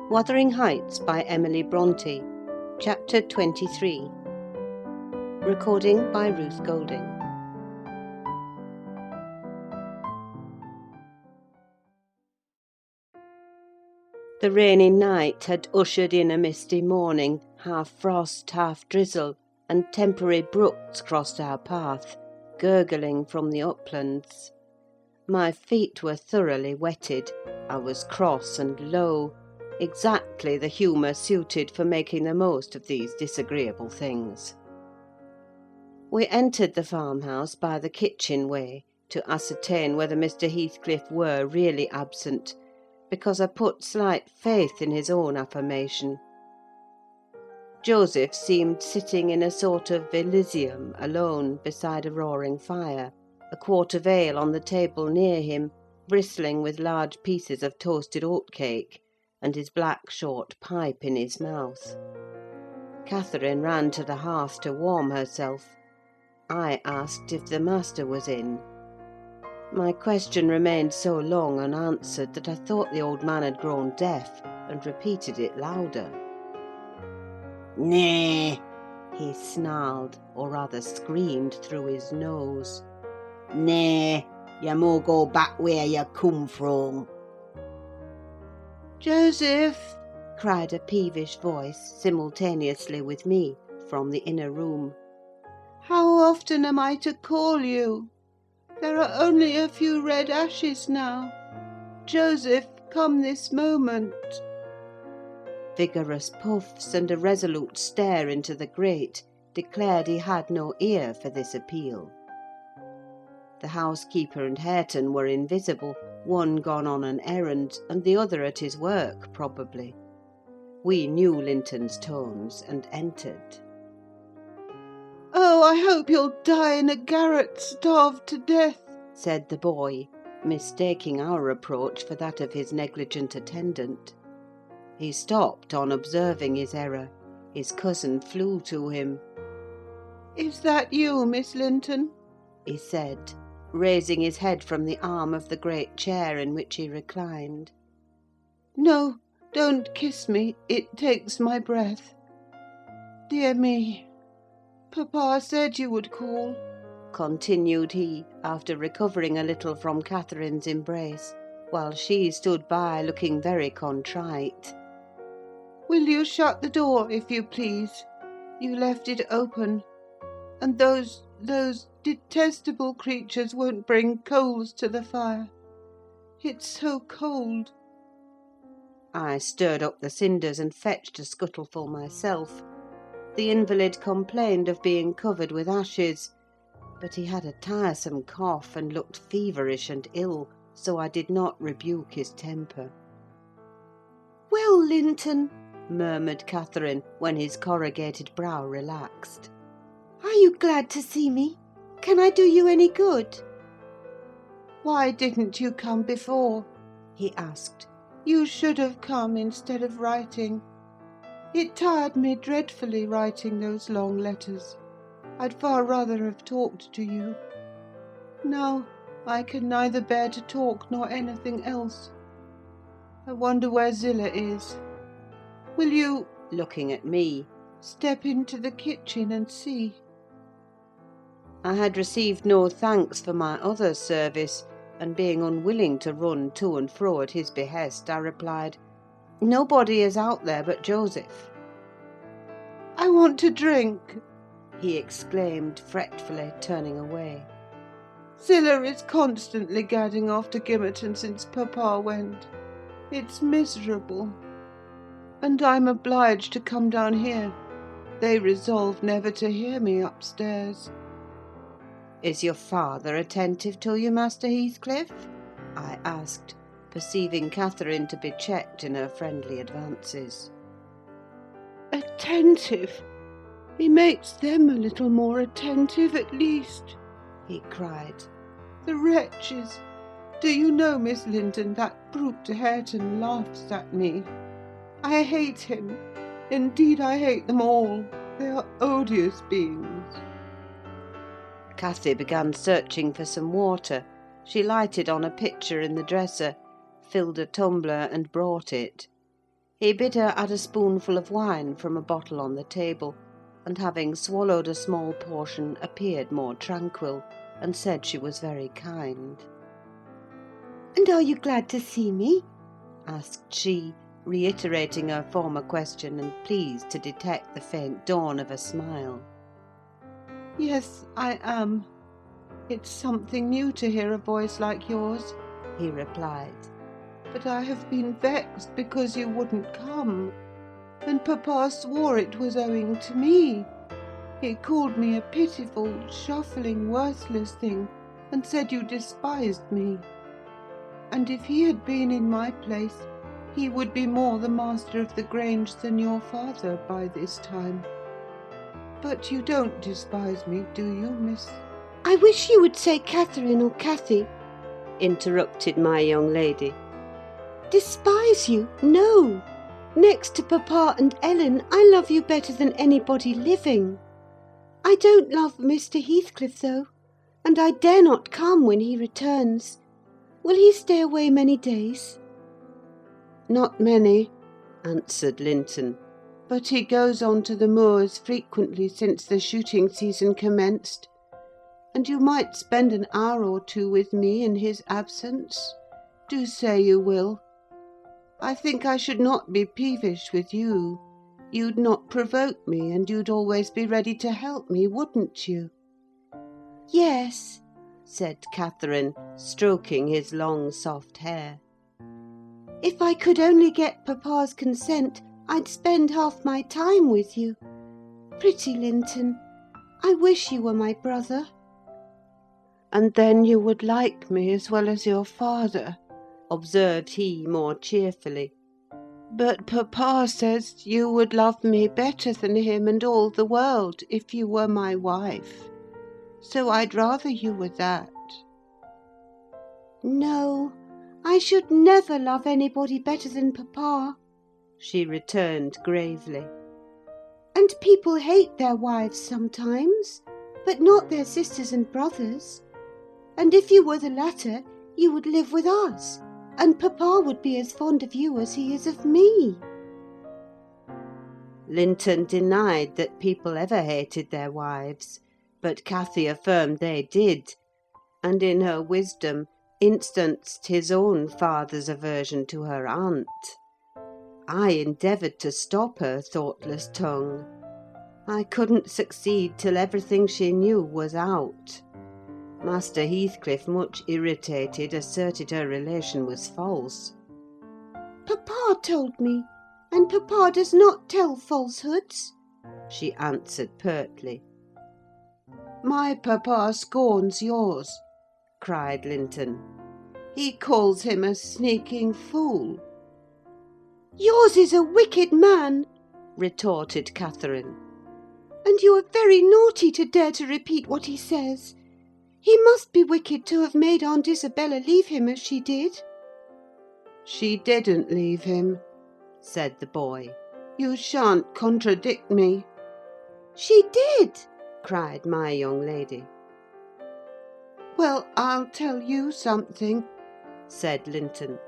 Wuthering Heights by Emily Brontë, Chapter 23. Recording by Ruth Golding. The rainy night had ushered in a misty morning, half frost, half drizzle, and temporary brooks crossed our path, gurgling from the uplands. My feet were thoroughly wetted, I was cross and low, exactly the humour suited for making the most of these disagreeable things. We entered the farmhouse by the kitchen way, to ascertain whether Mr. Heathcliff were really absent, because I put slight faith in his own affirmation. Joseph seemed sitting in a sort of Elysium, alone, beside a roaring fire, a quart of ale on the table near him, bristling with large pieces of toasted oatcake, and his black short pipe in his mouth. Catherine ran to the hearth to warm herself. I asked if the master was in. My question remained so long unanswered that I thought the old man had grown deaf, and repeated it louder. "Nay," he snarled, or rather screamed through his nose. "Nay, you mo go back where you come from." "Joseph!" cried a peevish voice, simultaneously with me, from the inner room. "How often am I to call you? There are only a few red ashes now. Joseph, come this moment." Vigorous puffs and a resolute stare into the grate declared he had no ear for this appeal. The housekeeper and Hareton were invisible, one gone on an errand, and the other at his work, probably. We knew Linton's tones, and entered. "Oh, I hope you'll die in a garret, starved to death," said the boy, mistaking our approach for that of his negligent attendant. He stopped on observing his error. His cousin flew to him. "Is that you, Miss Linton?" he said, raising his head from the arm of the great chair in which he reclined. "No, don't kiss me, it takes my breath. Dear me, papa said you would call," continued he, after recovering a little from Catherine's embrace, while she stood by looking very contrite. "Will you shut the door, if you please? You left it open, and those detestable creatures won't bring coals to the fire. It's so cold." I stirred up the cinders and fetched a scuttleful myself. The invalid complained of being covered with ashes, but he had a tiresome cough and looked feverish and ill, so I did not rebuke his temper. "Well, Linton," murmured Catherine, when his corrugated brow relaxed, "are you glad to see me? Can I do you any good?" "Why didn't you come before?" he asked. "You should have come instead of writing. It tired me dreadfully writing those long letters. I'd far rather have talked to you. Now I can neither bear to talk nor anything else. I wonder where Zillah is. Will you," looking at me, "step into the kitchen and see?" I had received no thanks for my other service, and being unwilling to run to and fro at his behest, I replied, "Nobody is out there but Joseph." "I want to drink," he exclaimed fretfully, turning away. "Zillah is constantly gadding off to Gimmerton since papa went. It's miserable. And I'm obliged to come down here. They resolved never to hear me upstairs." "Is your father attentive to you, Master Heathcliff?" I asked, perceiving Catherine to be checked in her friendly advances. "Attentive? He makes them a little more attentive, at least," he cried. "The wretches! Do you know, Miss Linton, that brute Hareton laughs at me. I hate him. Indeed, I hate them all. They are odious beings." Cathy began searching for some water. She lighted on a pitcher in the dresser, filled a tumbler, and brought it. He bid her add a spoonful of wine from a bottle on the table, and having swallowed a small portion, appeared more tranquil, and said she was very kind. "And are you glad to see me?" asked she, reiterating her former question, and pleased to detect the faint dawn of a smile. "Yes, I am. It's something new to hear a voice like yours," he replied. "But I have been vexed because you wouldn't come, and Papa swore it was owing to me. He called me a pitiful, shuffling, worthless thing, and said you despised me. And if he had been in my place, he would be more the master of the Grange than your father by this time. But you don't despise me, do you, Miss—" "I wish you would say Catherine or Cathy," interrupted my young lady. "Despise you? No! Next to Papa and Ellen, I love you better than anybody living. I don't love Mr. Heathcliff, though, and I dare not come when he returns. Will he stay away many days?" "Not many," answered Linton, "but he goes on to the moors frequently since the shooting season commenced, and you might spend an hour or two with me in his absence. Do say you will. I think I should not be peevish with you. You'd not provoke me, and you'd always be ready to help me, wouldn't you?" "Yes," said Catherine, stroking his long soft hair. "If I could only get Papa's consent, I'd spend half my time with you. Pretty Linton, I wish you were my brother." "And then you would like me as well as your father," observed he more cheerfully. "But Papa says you would love me better than him and all the world if you were my wife. So I'd rather you were that." "No, I should never love anybody better than Papa," she returned gravely. "And people hate their wives sometimes, but not their sisters and brothers. And if you were the latter, you would live with us, and Papa would be as fond of you as he is of me." Linton denied that people ever hated their wives, but Cathy affirmed they did, and in her wisdom instanced his own father's aversion to her aunt. I endeavoured to stop her thoughtless tongue. I couldn't succeed till everything she knew was out. Master Heathcliff, much irritated, asserted her relation was false. "Papa told me, and Papa does not tell falsehoods," she answered pertly. "My Papa scorns yours," cried Linton. "He calls him a sneaking fool." "Yours is a wicked man," retorted Catherine, "and you are very naughty to dare to repeat what he says. He must be wicked to have made Aunt Isabella leave him as she did." "She didn't leave him," said the boy. "You shan't contradict me." "She did!" cried my young lady. "Well, I'll tell you something," said Linton.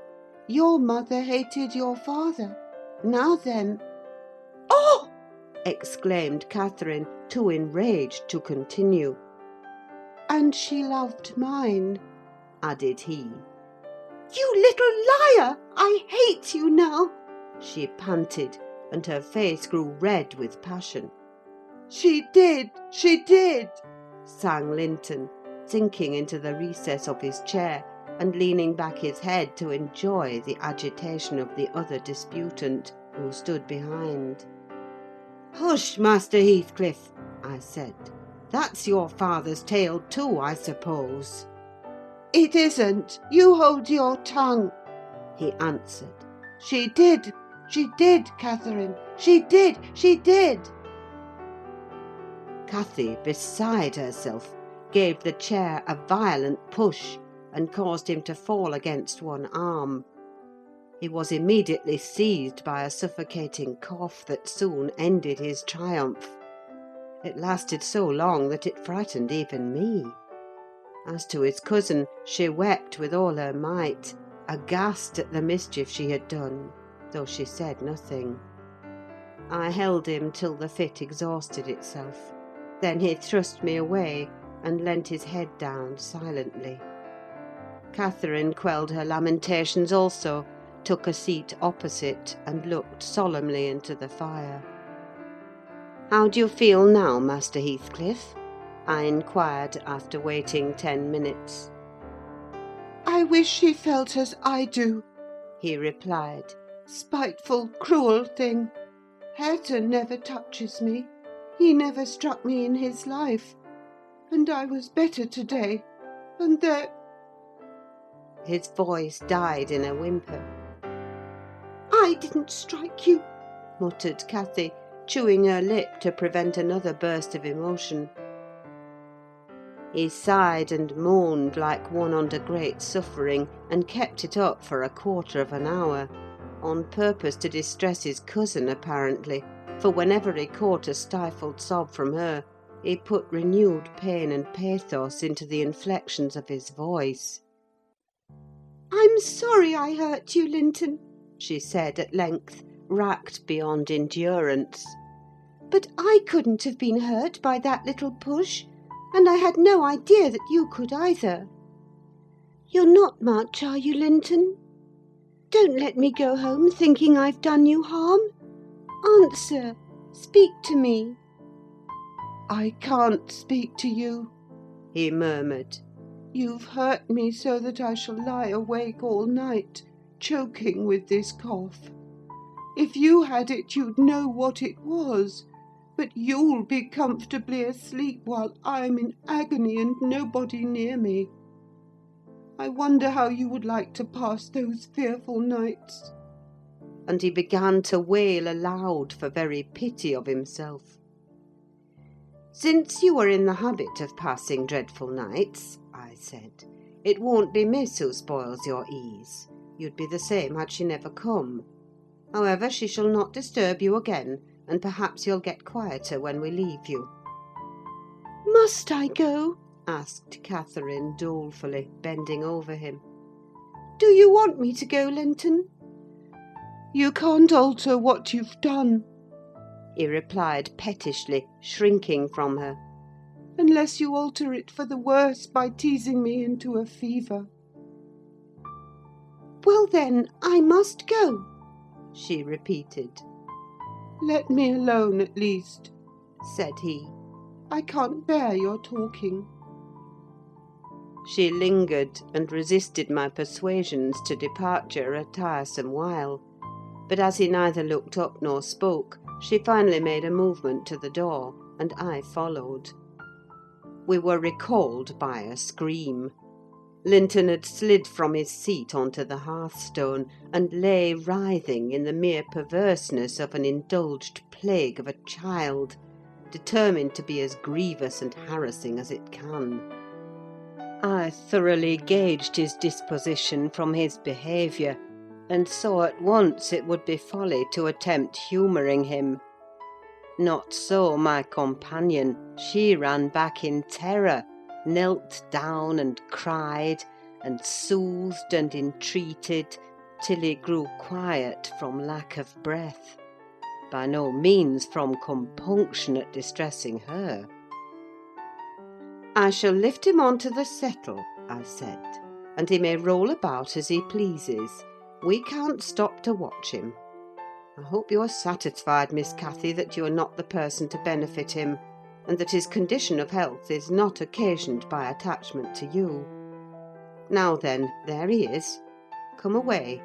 "Your mother hated your father. Now then—" "Oh!" exclaimed Catherine, too enraged to continue. "And she loved mine," added he. "You little liar! I hate you now!" she panted, and her face grew red with passion. She did! sang Linton, sinking into the recess of his chair, and leaning back his head to enjoy the agitation of the other disputant, who stood behind. "Hush, Master Heathcliff!" I said. "That's your father's tale too, I suppose." "It isn't. You hold your tongue," he answered. She did, Catherine. She did. Cathy, beside herself, gave the chair a violent push, and caused him to fall against one arm. He was immediately seized by a suffocating cough that soon ended his triumph. It lasted so long that it frightened even me. As to his cousin, she wept with all her might, aghast at the mischief she had done. though she said nothing. I held him till the fit exhausted itself. Then he thrust me away and leant his head down silently. Catherine quelled her lamentations also, took a seat opposite, and looked solemnly into the fire. "How do you feel now, Master Heathcliff?" I inquired, after waiting 10 minutes. "I wish she felt as I do," he replied. "Spiteful, cruel thing! Hareton never touches me. He never struck me in his life. And I was better today. And there—" His voice died in a whimper. "I didn't strike you," muttered Cathy, chewing her lip to prevent another burst of emotion. He sighed and moaned like one under great suffering, and kept it up for 1/4 of an hour, on purpose to distress his cousin, apparently, for whenever he caught a stifled sob from her, he put renewed pain and pathos into the inflections of his voice. "I'm sorry I hurt you, Linton," she said at length, racked beyond endurance. "But I couldn't have been hurt by that little push, and I had no idea that you could either. You're not much, are you, Linton? Don't let me go home thinking I've done you harm. Answer! Speak to me." "I can't speak to you," he murmured. "You've hurt me so that I shall lie awake all night, choking with this cough. If you had it, you'd know what it was. But you'll be comfortably asleep while I'm in agony and nobody near me. I wonder how you would like to pass those fearful nights." And he began to wail aloud for very pity of himself. "Since you are in the habit of passing dreadful nights," I said, "it won't be Miss who spoils your ease. You'd be the same had she never come. However, she shall not disturb you again, and perhaps you'll get quieter when we leave you." "Must I go?" asked Catherine dolefully, bending over him. "Do you want me to go, Linton?" "You can't alter what you've done," he replied pettishly, shrinking from her. "Unless you alter it for the worse by teasing me into a fever." "Well, then, I must go," she repeated. "Let me alone, at least," said he. "I can't bear your talking." She lingered, and resisted my persuasions to departure a tiresome while; but as he neither looked up nor spoke, she finally made a movement to the door, and I followed. We were recalled by a scream. Linton had slid from his seat onto the hearthstone, and lay writhing in the mere perverseness of an indulged plague of a child, determined to be as grievous and harassing as it can. I thoroughly gauged his disposition from his behaviour, and saw at once it would be folly to attempt humouring him. Not so my companion: she ran back in terror, knelt down and cried, and soothed and entreated, till he grew quiet from lack of breath, by no means from compunction at distressing her. "I shall lift him on to the settle," I said, "and he may roll about as he pleases. We can't stop to watch him. I hope you are satisfied, Miss Cathy, that you are not the person to benefit him, and that his condition of health is not occasioned by attachment to you. Now then, there he is. Come away.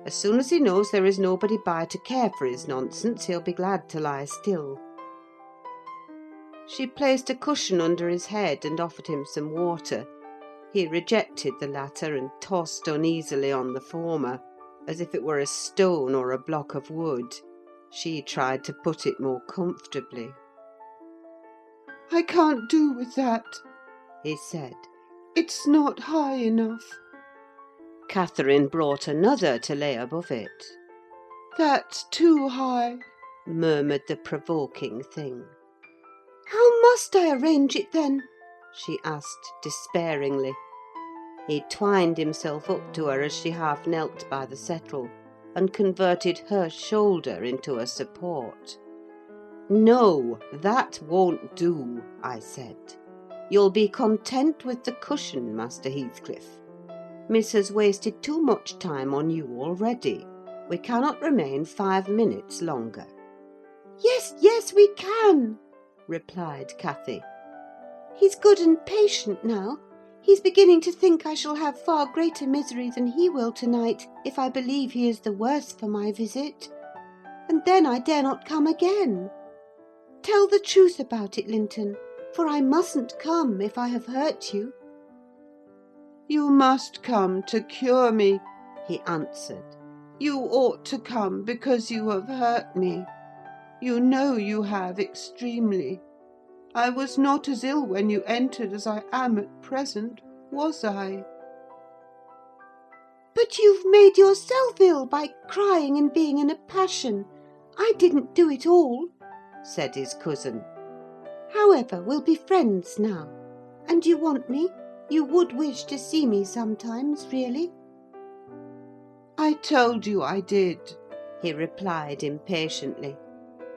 As soon as he knows there is nobody by to care for his nonsense, he'll be glad to lie still." She placed a cushion under his head and offered him some water. He rejected the latter and tossed uneasily on the former, as if it were a stone or a block of wood. She tried to put it more comfortably. "I can't do with that," he said. "It's not high enough." Catherine brought another to lay above it. "That's too high," murmured the provoking thing. "How must I arrange it, then?" she asked despairingly. He twined himself up to her as she half knelt by the settle, and converted her shoulder into a support. "No, that won't do," I said. "You'll be content with the cushion, Master Heathcliff. Miss has wasted too much time on you already. We cannot remain 5 minutes longer." "Yes, yes, we can," replied Cathy. "He's good and patient now. He's beginning to think I shall have far greater misery than he will to-night, if I believe he is the worse for my visit. And then I dare not come again. Tell the truth about it, Linton, for I mustn't come if I have hurt you." "You must come to cure me," he answered. "You ought to come because you have hurt me. You know you have extremely. I was not as ill when you entered as I am at present, was I?" "But you've made yourself ill by crying and being in a passion. I didn't do it all," said his cousin. "However, we'll be friends now. And you want me? You would wish to see me sometimes, really?" "I told you I did," he replied impatiently.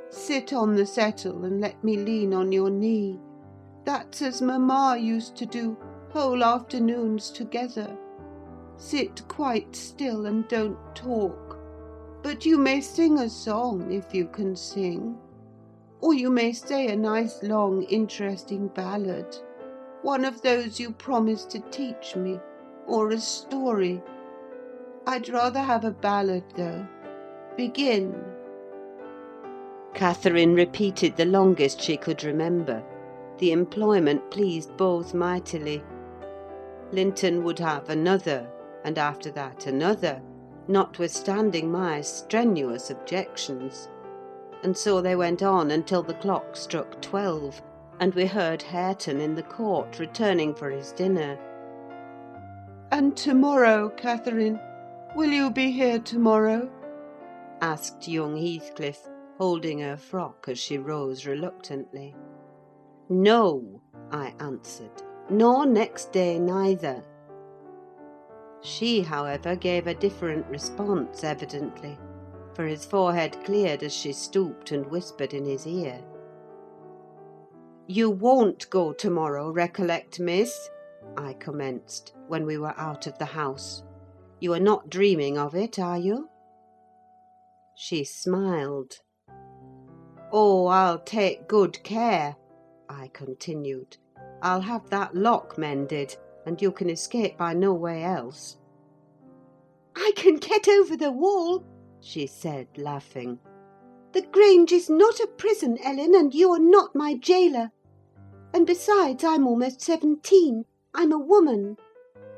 "Sit on the settle and let me lean on your knee. That's as mamma used to do, whole afternoons together. Sit quite still and don't talk. But you may sing a song if you can sing. Or you may say a nice long interesting ballad. One of those you promised to teach me, or a story. I'd rather have a ballad, though. Begin." Catherine repeated the longest she could remember. The employment pleased both mightily. Linton would have another, and after that another, notwithstanding my strenuous objections. And so they went on until the clock struck 12, and we heard Hareton in the court returning for his dinner. "And tomorrow, Catherine? Will you be here tomorrow?" asked young Heathcliff, holding her frock as she rose reluctantly. "No," I answered, "nor next day neither." She, however, gave a different response, evidently, for his forehead cleared as she stooped and whispered in his ear. "You won't go tomorrow, recollect, miss," I commenced, when we were out of the house. "You are not dreaming of it, are you?" She smiled. "Oh, I'll take good care," I continued. "I'll have that lock mended, and you can escape by no way else." "I can get over the wall," she said, laughing. "The Grange is not a prison, Ellen, and you are not my gaoler. And besides, I'm almost 17. I'm a woman.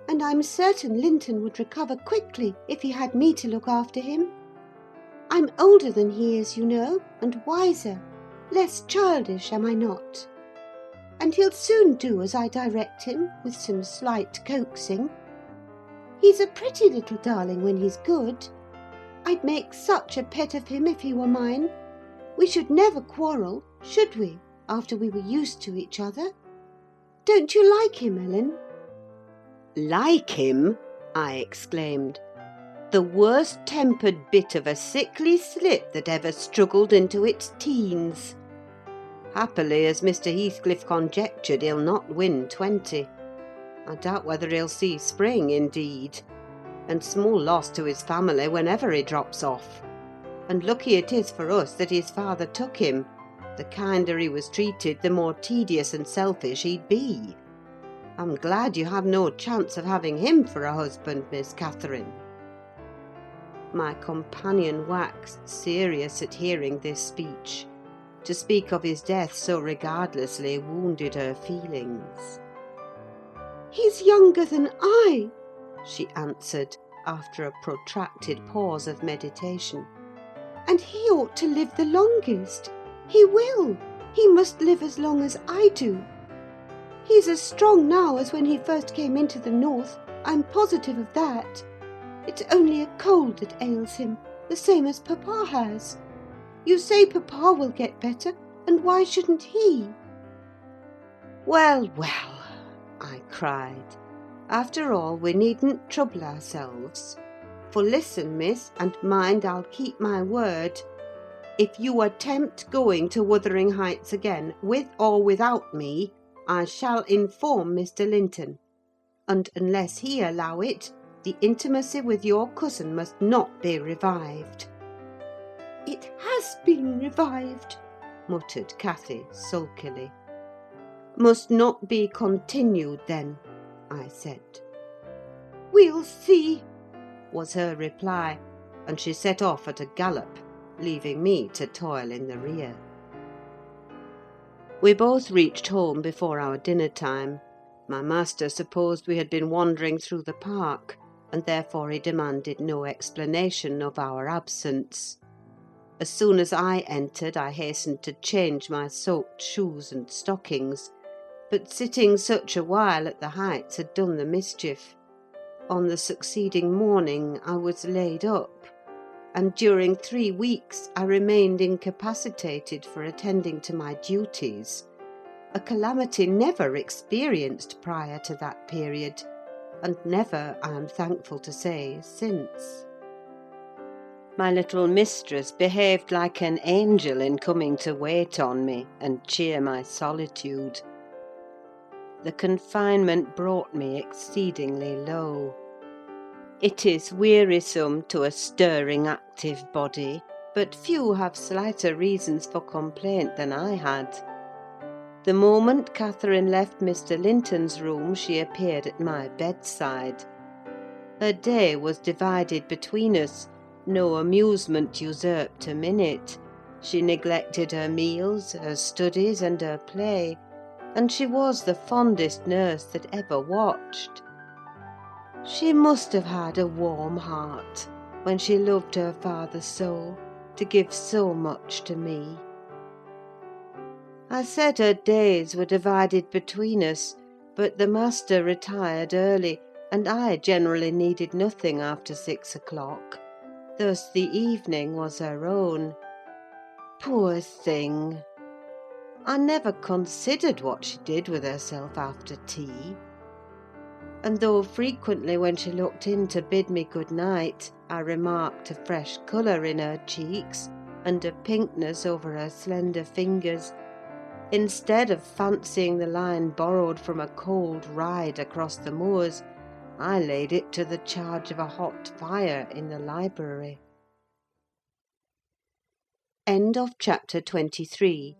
And I'm certain Linton would recover quickly if he had me to look after him. I'm older than he is, you know, and wiser. Less childish, am I not? And he'll soon do as I direct him, with some slight coaxing. He's a pretty little darling when he's good. I'd make such a pet of him if he were mine. We should never quarrel, should we, after we were used to each other? Don't you like him, Ellen?" "Like him?" I exclaimed. "The worst-tempered bit of a sickly slip that ever struggled into its teens. Happily, as Mr. Heathcliff conjectured, he'll not win 20. I doubt whether he'll see spring, indeed; and small loss to his family whenever he drops off. And lucky it is for us that his father took him. The kinder he was treated, the more tedious and selfish he'd be. I'm glad you have no chance of having him for a husband, Miss Catherine." My companion waxed serious at hearing this speech. To speak of his death so regardlessly wounded her feelings. "He's younger than I," she answered, after a protracted pause of meditation. "And he ought to live the longest. He will. He must live as long as I do. He's as strong now as when he first came into the north, I'm positive of that. It's only a cold that ails him, the same as papa has. You say papa will get better, and why shouldn't he?" "Well, well," I cried. "After all, we needn't trouble ourselves. For listen, miss, and mind I'll keep my word. If you attempt going to Wuthering Heights again, with or without me, I shall inform Mr. Linton, and unless he allow it, the intimacy with your cousin must not be revived." "It has been revived," muttered Cathy sulkily. "Must not be continued, then," I said. "We'll see," was her reply, and she set off at a gallop, leaving me to toil in the rear. We both reached home before our dinner time. My master supposed we had been wandering through the park, and therefore he demanded no explanation of our absence. As soon as I entered, I hastened to change my soaked shoes and stockings, but sitting such a while at the Heights had done the mischief. On the succeeding morning I was laid up, and during 3 weeks I remained incapacitated for attending to my duties, a calamity never experienced prior to that period, and never, I am thankful to say, since. My little mistress behaved like an angel in coming to wait on me and cheer my solitude. The confinement brought me exceedingly low. It is wearisome to a stirring, active body, but few have slighter reasons for complaint than I had. The moment Catherine left Mr. Linton's room, she appeared at my bedside. Her day was divided between us. No amusement usurped a minute. She neglected her meals, her studies, and her play, and she was the fondest nurse that ever watched. She must have had a warm heart, when she loved her father so, to give so much to me. I said her days were divided between us, but the master retired early, and I generally needed nothing after 6 o'clock. Thus the evening was her own. Poor thing! I never considered what she did with herself after tea. And though frequently when she looked in to bid me good night, I remarked a fresh colour in her cheeks, and a pinkness over her slender fingers, instead of fancying the line borrowed from a cold ride across the moors, I laid it to the charge of a hot fire in the library. End of chapter 23.